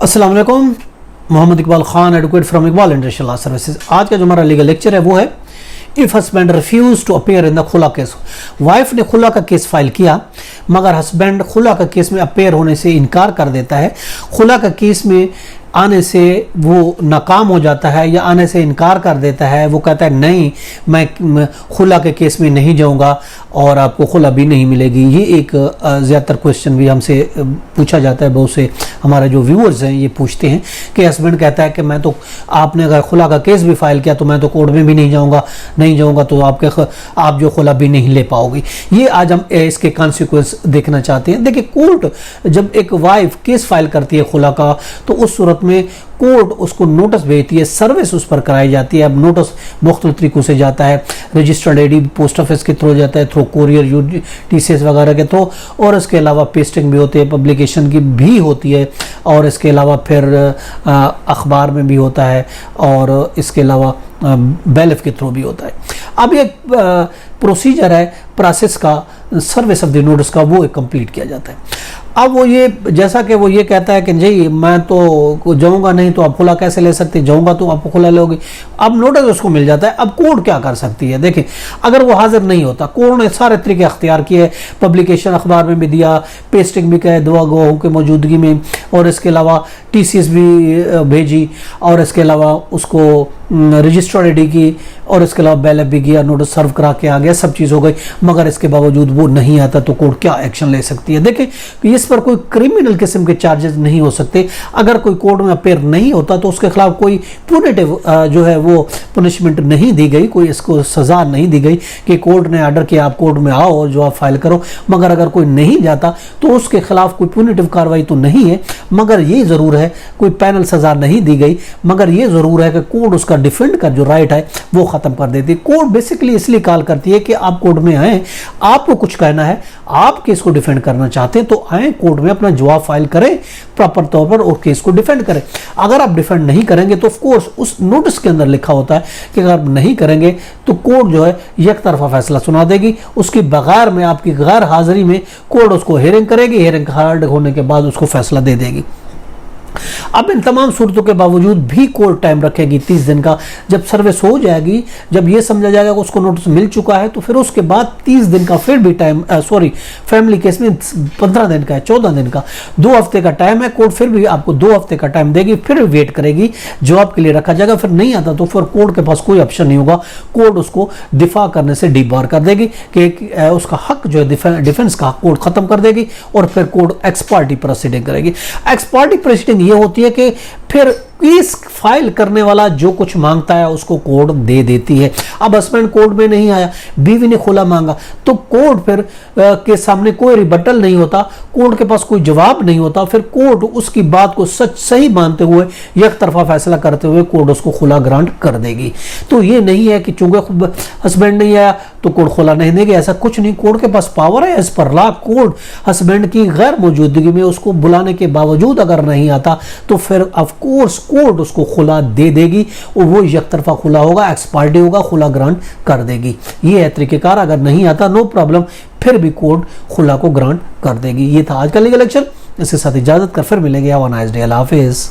अस्सलाम वालेकुम, Mohammad Iqbal Khan, advocate from Iqbal industrial law services. आज का जो हमारा लीगल लेक्चर है वो है if husband refuse to appear in the khula केस। वाइफ ने खुला का केस फाइल किया मगर हस्बैंड खुला का केस में अपीयर होने से इनकार कर देता है, खुला का केस में आने से वो नाकाम हो जाता है या आने से इनकार कर देता है, वो कहता है नहीं मैं खुला के केस में नहीं जाऊंगा और आपको खुला भी नहीं मिलेगी। ये एक ज़्यादातर क्वेश्चन भी हमसे पूछा जाता है, बहुत से हमारे जो व्यूअर्स हैं ये पूछते हैं कि हस्बैंड कहता है कि मैं तो आपने अगर खुला का केस भी फाइल किया तो मैं तो कोर्ट में भी नहीं जाऊंगा तो आप जो खुला भी नहीं ले पाओगी। ये आज हम इसके कॉन्सिक्वेंस देखना चाहते हैं। देखिए, कोर्ट जब एक वाइफ केस फाइल करती है खुला का तो उस सूरत में कोर्ट उसको नोटिस भेजती है, सर्विस उस पर कराई जाती है। अब नोटिस मुख्तलिफ तरीकों से जाता है, रजिस्टर्ड एडी पोस्ट ऑफिस के थ्रू जाता है, थ्रू कोरियर TCS वगैरह के थ्रू, और इसके अलावा पेस्टिंग भी होती है, पब्लिकेशन की भी होती है, और इसके अलावा फिर अखबार में भी होता है, और इसके अलावा बैलिफ के थ्रू भी होता है। अब ये प्रोसीजर है प्रोसेस का, सर्विस ऑफ द नोटिस का, वो कंप्लीट किया जाता है। अब वो ये जैसा कि वो ये कहता है कि जी मैं तो जाऊंगा नहीं तो आप खुला कैसे ले सकते, जाऊंगा तो आपको खुला लोगे। अब नोटिस उसको मिल जाता है। अब कोर्ट क्या कर सकती है? देखिए, अगर वो हाजिर नहीं होता, कोर्ट ने सारे तरीके अख्तियार किए, पब्लिकेशन अखबार में भी दिया, पेस्टिंग भी कहे दवा गवाहों की मौजूदगी में, और इसके अलावा TCS भी भेजी, और इसके अलावा उसको रजिस्टर्ड एडी की, और इसके अलावा बैलेफ भी किया, नोटिस सर्व करा के आ गया, सब चीज़ हो गई, मगर इसके बावजूद वो नहीं आता तो कोर्ट क्या एक्शन ले सकती है? देखिए, इस पर कोई क्रिमिनल किस्म के चार्जेस नहीं हो सकते। अगर कोई कोर्ट में अपेयर नहीं होता तो उसके खिलाफ कोई पुनिटिव जो है वो पनिशमेंट नहीं दी गई, कोई इसको सजा नहीं दी गई कि कोर्ट ने ऑर्डर किया आप कोर्ट में आओ और जो आप फाइल करो। मगर अगर कोई नहीं जाता तो उसके खिलाफ कोई पुनिटिव कार्रवाई तो नहीं है, मगर ये ज़रूर है कोई पैनल सजा नहीं दी गई, मगर ये ज़रूर है कि कोर्ट उसका डिफेंड का जो राइट है वो ख़त्म कर देती है। कोर्ट बेसिकली इसलिए कॉल करती है कि आप कोर्ट में आए, आपको कुछ कहना है, आप केस को डिफेंड करना चाहते हैं तो आए कोर्ट में, अपना जवाब फाइल करें प्रॉपर तौर पर और केस को डिफेंड करें। अगर आप डिफेंड नहीं करेंगे तो ऑफ कोर्स उस नोटिस के अंदर लिखा होता है कि अगर आप नहीं करेंगे तो कोर्ट जो है एक तरफा फैसला सुना देगी, उसकी बगैर में आपकी गैर हाजिरी में कोर्ट उसको हेयरिंग करेगी, हेयरिंग हार्ड होने के बाद उसको फैसला दे देगी। अब इन तमाम सूरतों के बावजूद भी कोर्ट टाइम रखेगी 30 दिन का। जब सर्विस हो जाएगी, जब ये समझा जाएगा कि उसको नोटिस मिल चुका है, तो फिर उसके बाद 30 दिन का फिर भी टाइम, फैमिली केस में 15 दिन का है, 14 दिन का, 2 हफ्ते का टाइम है। कोर्ट फिर भी आपको 2 हफ्ते का टाइम देगी, फिर वेट करेगी, जवाब के लिए रखा जाएगा। फिर नहीं आता तो फिर कोर्ट के पास कोई ऑप्शन नहीं होगा, कोर्ट उसको दिफा करने से डिबार कर देगी कि उसका हक जो है डिफेंस का कोर्ट खत्म कर देगी, और फिर कोर्ट एक्स पार्टी प्रोसीडिंग करेगी। एक्स पार्टी प्रोसीडिंग ये होती है कि फिर केस फाइल करने वाला जो कुछ मांगता है उसको कोर्ट दे देती है। अब हस्बैंड कोर्ट में नहीं आया, बीवी ने खुला मांगा, तो कोर्ट फिर के सामने कोई रिबटल नहीं होता, कोर्ट के पास कोई जवाब नहीं होता। फिर कोर्ट उसकी बात को सच सही मानते हुए एक तरफा फैसला करते हुए कोर्ट उसको खुला ग्रांट कर देगी। तो ये नहीं है कि चूंकि हस्बैंड नहीं आया तो कोर्ट खुला नहीं देगी, ऐसा कुछ नहीं। कोर्ट के पास पावर है, as per law court husband की गैर मौजूदगी में उसको बुलाने के बावजूद अगर नहीं आता तो फिर ऑफ कोर्स कोर्ट उसको खुला दे देगी, और वो एक तरफा खुला होगा, एक्स पार्टी होगा, खुला ग्रांट कर देगी। ये है तरीकेकार। अगर नहीं आता नो प्रॉब्लम, फिर भी कोर्ट खुला को ग्रांट कर देगी। ये था आज का लीगल लेक्चर। इसके साथ इजाजत कर फिर मिलेंगे। Have a nice day. Allah हाफिज़।